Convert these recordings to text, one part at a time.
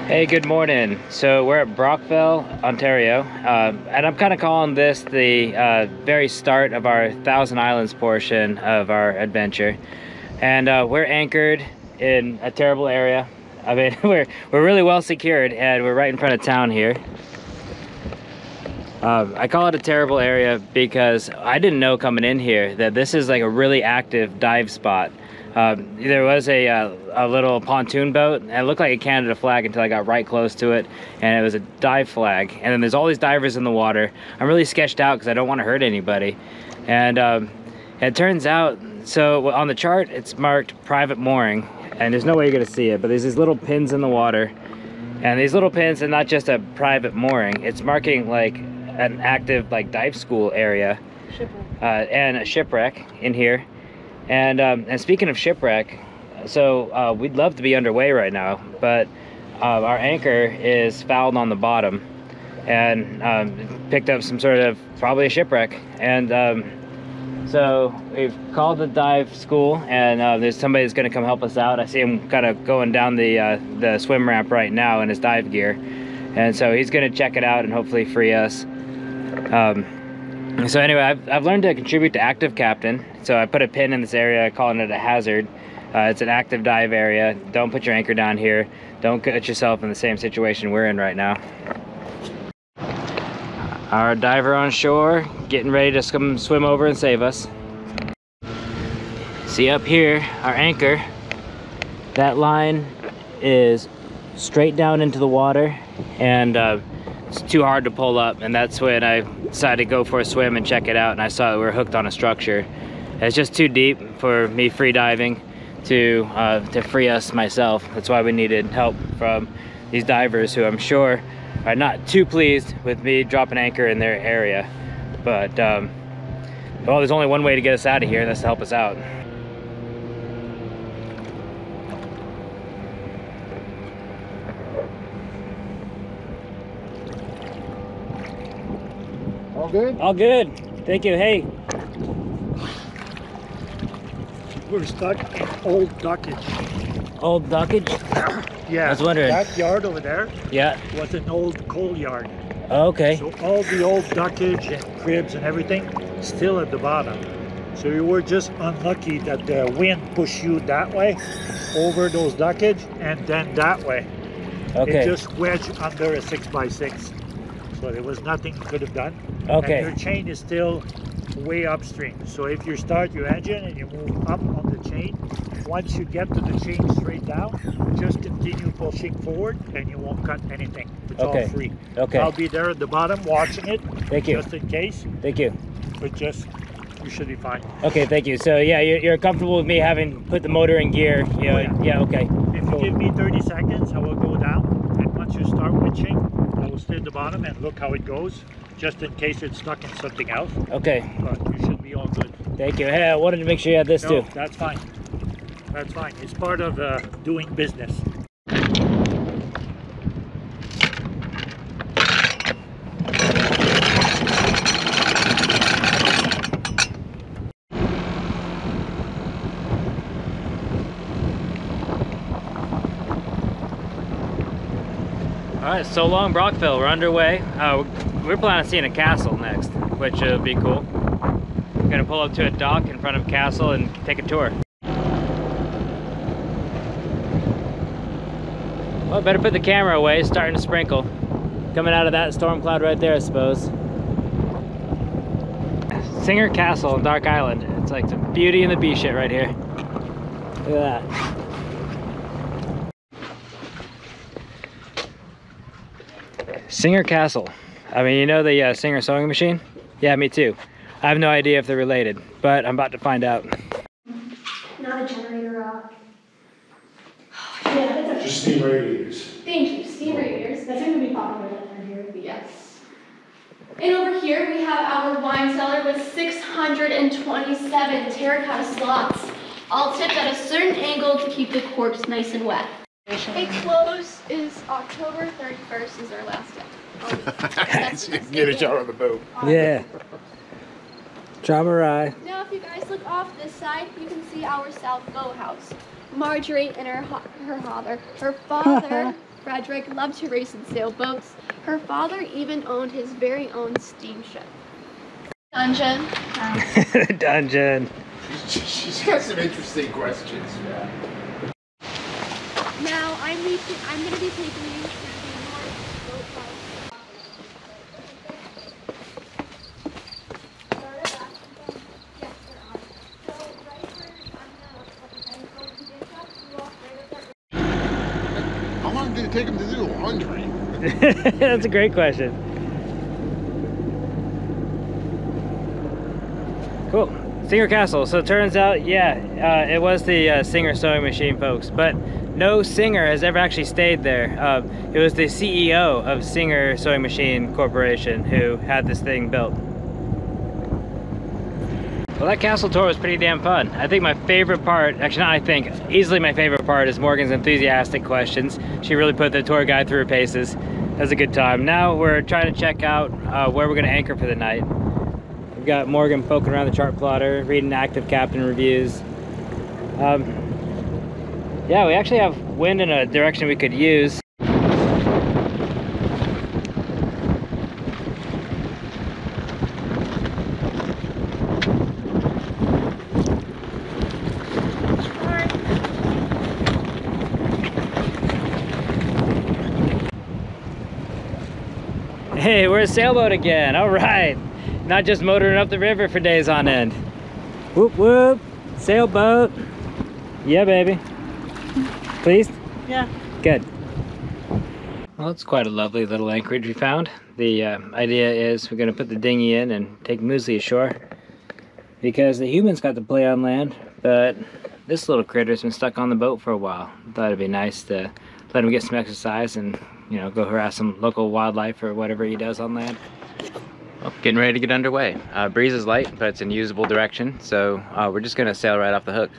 Hey, good morning. So we're at Brockville, Ontario, and I'm kind of calling this the very start of our Thousand Islands portion of our adventure. And we're anchored in a terrible area. I mean, we're really well secured, and we're right in front of town here. I call it a terrible area because I didn't know coming in here that this is like a really active dive spot. There was a little pontoon boat, and it looked like a Canada flag until I got right close to it, and it was a dive flag. And then there's all these divers in the water. I'm really sketched out because I don't want to hurt anybody. And it turns out, so on the chart, it's marked private mooring, and there's no way you're gonna see it, but there's these little pins in the water. And these little pins are not just a private mooring, it's marking like an active like dive school area. And a shipwreck in here. And speaking of shipwreck, so we'd love to be underway right now, but our anchor is fouled on the bottom and picked up some sort of probably a shipwreck. And so we've called the dive school, and there's somebody that's going to come help us out. I see him kind of going down the swim ramp right now in his dive gear, and so he's going to check it out and hopefully free us. So anyway, I've learned to contribute to active captain. So I put a pin in this area, calling it a hazard. It's an active dive area. Don't put your anchor down here. Don't get yourself in the same situation we're in right now. Our diver on shore, getting ready to come swim over and save us. See up here, our anchor. That line is straight down into the water, and it's too hard to pull up, and that's when I decided to go for a swim and check it out, and I saw that we were hooked on a structure. It's just too deep for me free diving to free us myself. That's why we needed help from these divers who I'm sure are not too pleased with me dropping anchor in their area. But, well, there's only one way to get us out of here, and that's to help us out. All good? All good. Thank you. Hey. We're stuck in old dockage. Old dockage? Yeah. I was wondering. That yard over there, Yeah. was an old coal yard. Oh, okay. So all the old dockage and cribs and everything still at the bottom. So you were just unlucky that the wind pushed you that way over those dockage and then that way. Okay. It just wedged under a 6x6. So there was nothing you could have done. Okay. And your chain is still way upstream. So if you start your engine and you move up on the chain, once you get to the chain straight down, just continue pushing forward and you won't cut anything. It's all free. Okay. I'll be there at the bottom watching it. Thank you. Just in case. Thank you. But just, you should be fine. Okay, thank you. So yeah, you're comfortable with me having put the motor in gear? You know, Oh, yeah, okay. If you give me 30 seconds, I will go down. And once you start winching, I will stay at the bottom and look how it goes, just in case it's stuck in something else. Okay. But you should be all good. Thank you. Hey, I wanted to make sure you had this No, too. that's fine. That's fine. It's part of doing business. All right, so long, Brockville. We're underway. We're planning on seeing a castle next, which would be cool. We're gonna pull up to a dock in front of a castle and take a tour. Well, better put the camera away. It's starting to sprinkle. Coming out of that storm cloud right there, I suppose. Singer Castle in Dark Island. It's like some Beauty and the Beast shit right here. Look at that. Singer Castle. I mean, you know the Singer sewing machine? Yeah, me too. I have no idea if they're related, but I'm about to find out. Not a generator. Yeah, that's okay. Just steam radiators. Thank you, steam radiators. That seems to be popular down here. Yes. And over here we have our wine cellar with 627 terracotta slots, all tipped at a certain angle to keep the corks nice and wet. It close is October 31st is our last day. Get a shot on the boat. Yeah. Chamarai. Now if you guys look off this side, you can see our South boathouse. Marjorie and her father Frederick loved to race in sailboats. Her father even owned his very own steamship. Dungeon. Dungeon. She's got some interesting questions. Yeah. Now I'm going to be taking you to the North Boat House. How long did it take him to do the laundry? That's a great question. Cool. Singer Castle. So it turns out, yeah, it was the Singer sewing machine, folks, but no Singer has ever actually stayed there. It was the CEO of Singer Sewing Machine Corporation who had this thing built. Well, that castle tour was pretty damn fun. I think my favorite part, actually not I think, easily my favorite part is Morgan's enthusiastic questions. She really put the tour guide through her paces. That was a good time. Now we're trying to check out where we're gonna anchor for the night. We've got Morgan poking around the chart plotter, reading active captain reviews. Yeah, we actually have wind in a direction we could use. Hey, we're a sailboat again. All right. Not just motoring up the river for days on end. Whoop whoop. Sailboat. Yeah, baby. Pleased? Yeah. Good. Well, it's quite a lovely little anchorage we found. The idea is we're going to put the dinghy in and take Muesli ashore because the humans got to play on land, but this little critter's been stuck on the boat for a while. Thought it'd be nice to let him get some exercise and, you know, go harass some local wildlife or whatever he does on land. Well, getting ready to get underway. Breeze is light, but it's in usable direction, so we're just going to sail right off the hook.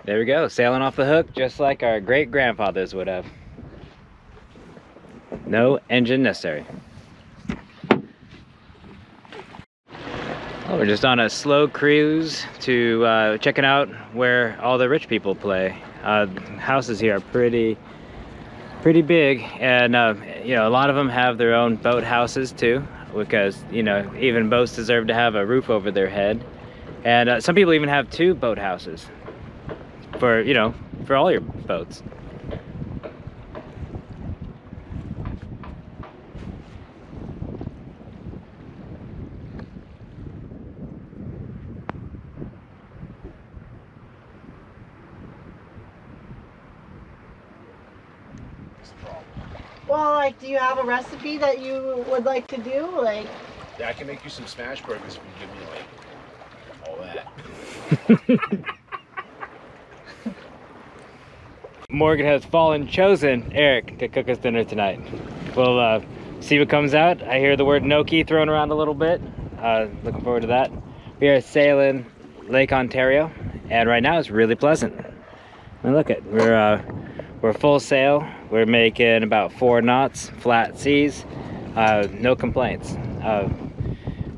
There we go, sailing off the hook just like our great-grandfathers would have. No engine necessary. Oh, we're just on a slow cruise to checking out where all the rich people play. Houses here are pretty big, and you know, a lot of them have their own boat houses too, because, you know, even boats deserve to have a roof over their head. And some people even have 2 boat houses for, you know, for all your boats. Well, like, do you have a recipe that you would like to do? Like, Yeah, I can make you some smash burgers if you give me like all that. Morgan has chosen Eric to cook us dinner tonight. We'll see what comes out. I hear the word gnocchi thrown around a little bit. Looking forward to that. We are sailing Lake Ontario, and right now it's really pleasant. And look at, we're full sail. We're making about 4 knots, flat seas, no complaints.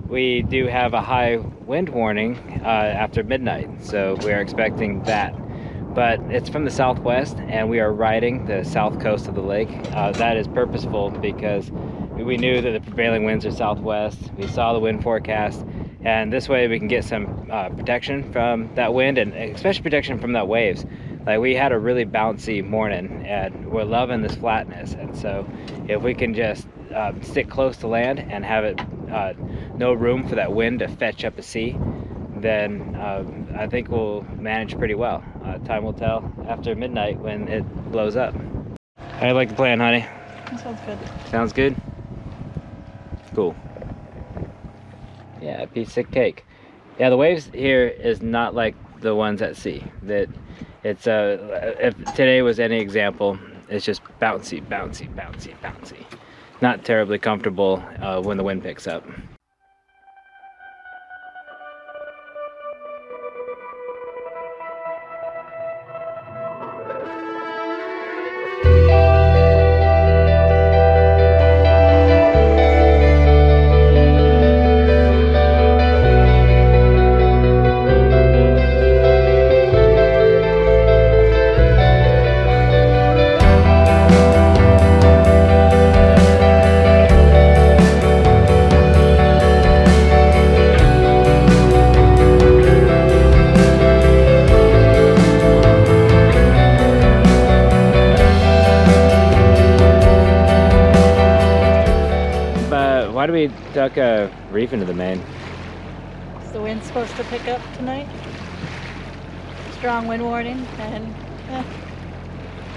We do have a high wind warning after midnight, so we're expecting that. But it's from the southwest, and we are riding the south coast of the lake. That is purposeful because we knew that the prevailing winds are southwest. We saw the wind forecast, and this way we can get some protection from that wind, and especially protection from that waves. Like, we had a really bouncy morning, and we're loving this flatness, and so if we can just stick close to land and have it no room for that wind to fetch up a sea, then I think we'll manage pretty well. Time will tell after midnight when it blows up. How do you like the plan, honey? that sounds good. Sounds good? Cool. Yeah, piece of cake. Yeah, the waves here is not like the ones at sea. That it's if today was any example, it's just bouncy, bouncy, bouncy, bouncy. Not terribly comfortable when the wind picks up. tuck a reef into the main. Is the wind supposed to pick up tonight? Strong wind warning and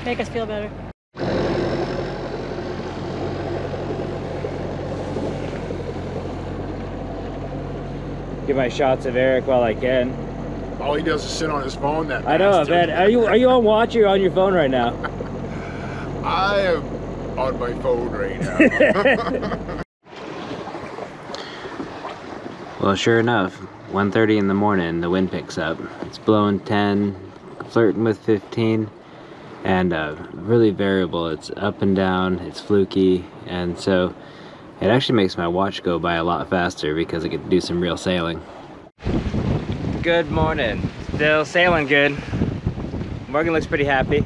make us feel better. Get my shots of Eric while I can. All he does is sit on his phone. That I know, bastard. man. Are you on watch or on your phone right now? I am on my phone right now. Well, sure enough, 1:30 in the morning, the wind picks up. It's blowing 10, flirting with 15, and really variable. It's up and down, it's fluky, and so it actually makes my watch go by a lot faster because I get to do some real sailing. Good morning. Still sailing good. Morgan looks pretty happy.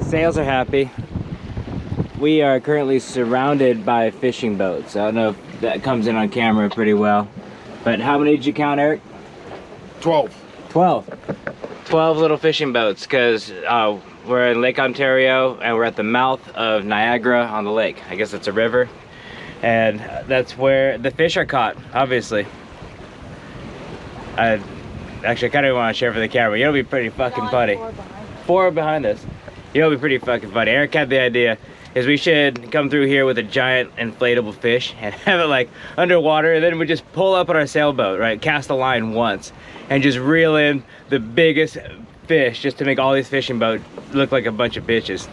Sails are happy. We are currently surrounded by fishing boats. I don't know if that comes in on camera pretty well. But how many did you count, Eric? 12. 12. 12 little fishing boats, because we're in Lake Ontario and we're at the mouth of Niagara on the lake. I guess it's a river. And that's where the fish are caught, obviously. Actually, I kind of want to share for the camera. It'll be pretty fucking funny. Four behind us. It'll be pretty fucking funny. Eric had the idea is we should come through here with a giant inflatable fish and have it like underwater, and then we just pull up on our sailboat, right? Cast a line once and just reel in the biggest fish just to make all these fishing boats look like a bunch of bitches.